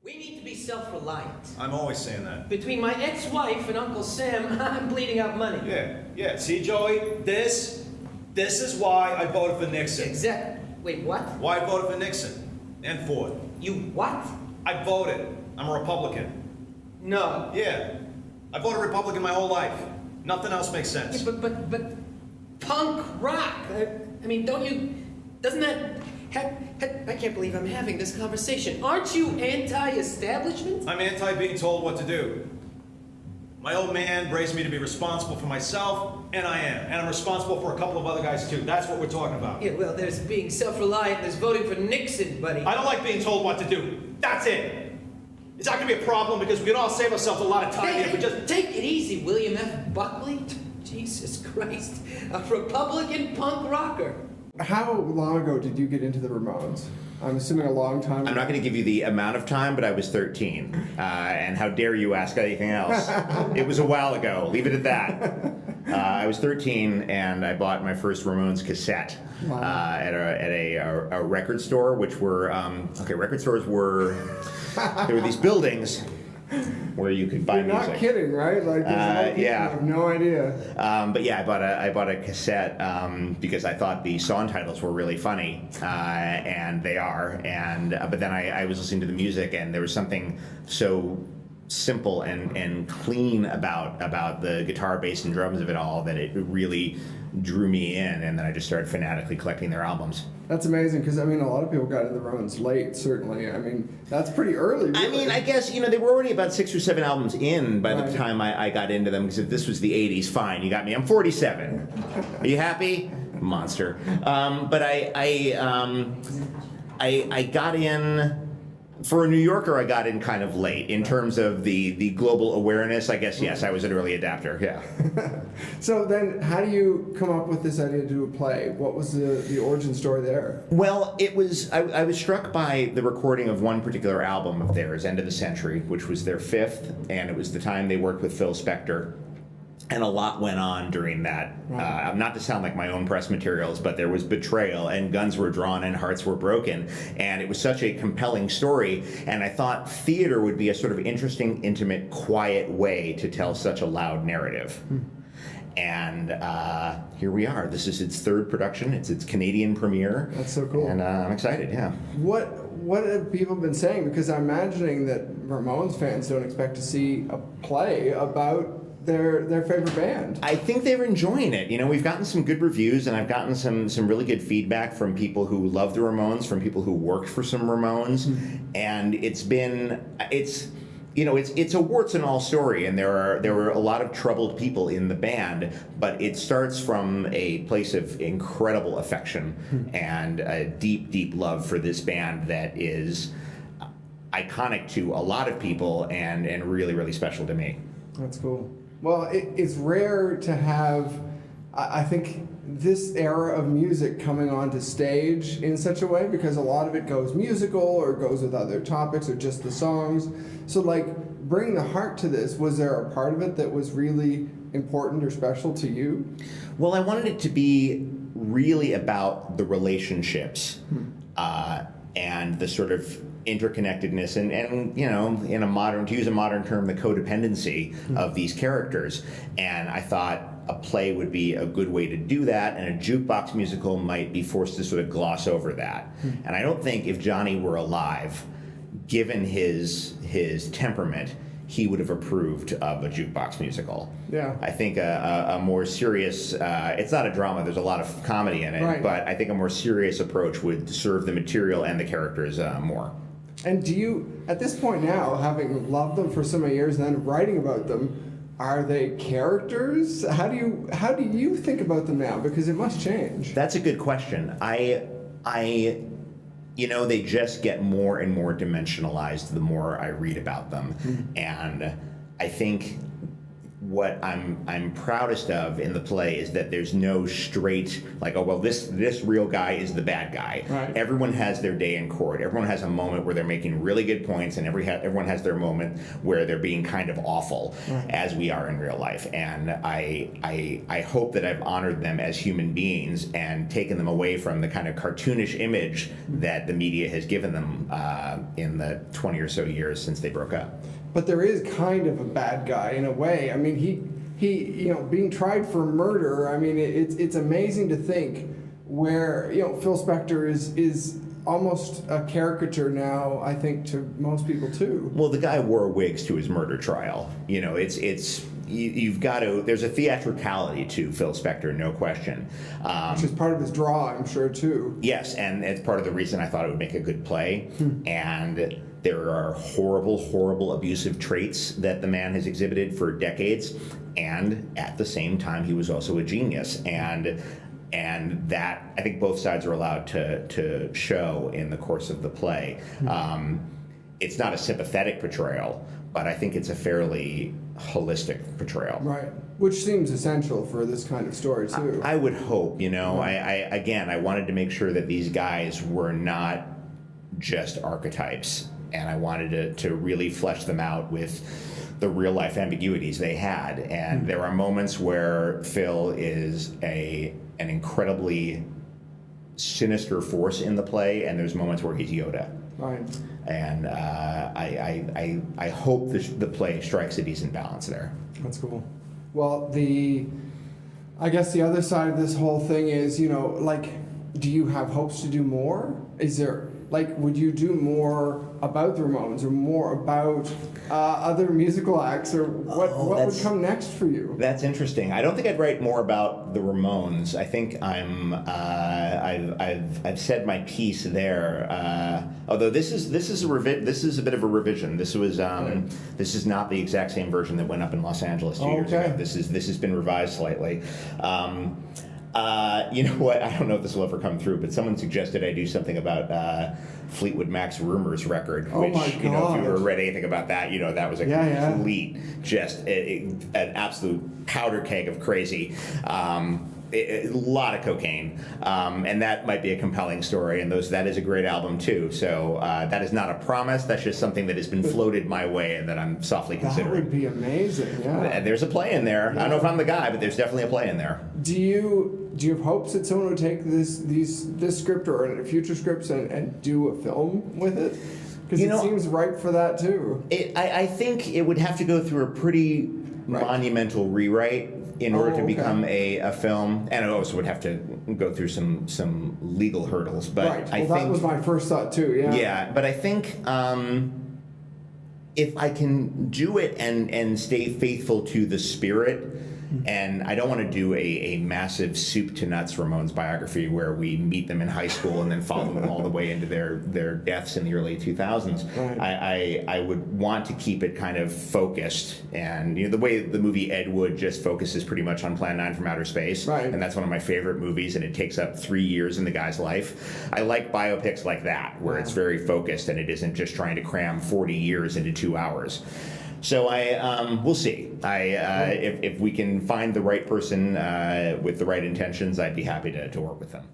We need to be self-reliant. I'm always saying that. Between my ex-wife and Uncle Sam, I'm bleeding out money. Yeah. See, Joey, this is why I voted for Nixon. Exactly. Wait, what? Why I voted for Nixon and Ford. You what? I voted. I'm a Republican. No. Yeah. I voted Republican my whole life. Nothing else makes sense. Yeah, but punk rock. I mean, doesn't that I can't believe I'm having this conversation. Aren't you anti-establishment? I'm anti being told what to do. My old man raised me to be responsible for myself, and I am. And I'm responsible for a couple of other guys too. That's what we're talking about. Yeah, well, there's being self-reliant, there's voting for Nixon, buddy. I don't like being told what to do. That's it. It's not gonna be a problem because we can all save ourselves a lot of time if we just... Take it easy, William F. Buckley. Jesus Christ. A Republican punk rocker. How long ago did you get into the Ramones? I'm assuming a long time ago. I'm not going to give you the amount of time, but I was 13. And how dare you ask anything else? It was a while ago. Leave it at that. I was 13, and I bought my first Ramones cassette at a record store, which were record stores were there were these buildings where you could buy You're music. not kidding, right? Like, yeah. I have no idea. But yeah, I bought a cassette because I thought the song titles were really funny, and they are. But then I was listening to the music, and there was something so simple and clean about the guitar, bass, and drums of it all that it really drew me in, and then I just started fanatically collecting their albums. That's amazing, because, I mean, a lot of people got into the Ramones late, certainly. I mean, that's pretty early, really. I mean, I guess, they were already about 6 or 7 albums in by the time I got into them, because if this was the 80s, fine, you got me. I'm 47. Are you happy? Monster. But I got in... For a New Yorker, I got in kind of late. In terms of the global awareness, I guess, yes, I was an early adapter, yeah. So then, how do you come up with this idea to do a play? What was the origin story there? Well, it was, I was struck by the recording of one particular album of theirs, End of the Century, which was their 5th, and it was the time they worked with Phil Spector. And a lot went on during that. Not to sound like my own press materials, but there was betrayal, and guns were drawn, and hearts were broken. And it was such a compelling story. And I thought theater would be a sort of interesting, intimate, quiet way to tell such a loud narrative. And here we are. This is its 3rd production. It's its Canadian premiere. That's so cool. And I'm excited, yeah. What have people been saying? Because I'm imagining that Ramones fans don't expect to see a play about their favorite band. I think they're enjoying it. We've gotten some good reviews, and I've gotten some really good feedback from people who love the Ramones, from people who worked for some Ramones, and it's a warts and all story, and there were a lot of troubled people in the band, but it starts from a place of incredible affection and a deep, deep love for this band that is iconic to a lot of people and really, really special to me. That's cool. Well, it's rare to have, I think, this era of music coming onto stage in such a way, because a lot of it goes musical or goes with other topics or just the songs. So, bring the heart to this. Was there a part of it that was really important or special to you? Well, I wanted it to be really about the relationships and the sort of interconnectedness and in a modern, to use a modern term, the codependency of these characters. And I thought a play would be a good way to do that, and a jukebox musical might be forced to sort of gloss over that. And I don't think if Johnny were alive, given his temperament, he would have approved of a jukebox musical. Yeah. I think a more serious, it's not a drama, there's a lot of comedy in it, right, but I think a more serious approach would serve the material and the characters more. And do you, at this point now, having loved them for so many years and then writing about them, are they characters? How do you think about them now? Because it must change. That's a good question. They just get more and more dimensionalized the more I read about them. And I think what I'm proudest of in the play is that there's no straight like, oh well, this real guy is the bad guy. Right. Everyone has their day in court. Everyone has a moment where they're making really good points, and everyone has their moment where they're being kind of awful, as we are in real life. And I hope that I've honored them as human beings and taken them away from the kind of cartoonish image that the media has given them in the 20 or so years since they broke up. But there is kind of a bad guy in a way. I mean, he being tried for murder. I mean, it's amazing to think where Phil Spector is almost a caricature now. I think to most people too. Well, the guy wore wigs to his murder trial. You've got to. There's a theatricality to Phil Spector, no question. Which is part of his draw, I'm sure too. Yes, and it's part of the reason I thought it would make a good play. And there are horrible, horrible abusive traits that the man has exhibited for decades, and at the same time, he was also a genius. And that, I think both sides are allowed to show in the course of the play. It's not a sympathetic portrayal, but I think it's a fairly holistic portrayal. Right, which seems essential for this kind of story too. I would hope, I wanted to make sure that these guys were not just archetypes, and I wanted to really flesh them out with the real life ambiguities they had. And there are moments where Phil is an incredibly sinister force in the play, and there's moments where he's Yoda. Right. And I hope the play strikes a decent balance there. That's cool. Well, I guess the other side of this whole thing is, do you have hopes to do more? Is there, would you do more about the Ramones or more about other musical acts, or what would come next for you? That's interesting. I don't think I'd write more about the Ramones. I think I've said my piece there. Although this is a bit of a revision. This was this is not the exact same version that went up in Los Angeles 2 years ago. This has been revised slightly. You know what? I don't know if this will ever come through, but someone suggested I do something about Fleetwood Mac's Rumors record, which, my God. if you ever read anything about that, that was a complete, just an absolute powder keg of crazy. A lot of cocaine, and that might be a compelling story, and that is a great album too. So that is not a promise. That's just something that has been floated my way and that I'm softly considering. That would be amazing. Yeah. And there's a play in there. Yeah. I don't know if I'm the guy, but there's definitely a play in there. Do you have hopes that someone would take this script or future scripts and do a film with it? Because it seems ripe for that too. I think it would have to go through a pretty monumental rewrite in order to become a film, and it also would have to go through some legal hurdles. But I think that was my first thought too. Yeah. Yeah, but I think if I can do it and stay faithful to the spirit. And I don't want to do a massive soup to nuts Ramones biography where we meet them in high school and then follow them all the way into their deaths in the early 2000s. Right. I would want to keep it kind of focused, and the way the movie Ed Wood just focuses pretty much on Plan 9 from Outer Space, and that's one of my favorite movies, and it takes up 3 years in the guy's life. I like biopics like that where it's very focused and it isn't just trying to cram 40 years into 2 hours. So we'll see. If we can find the right person with the right intentions, I'd be happy to work with them.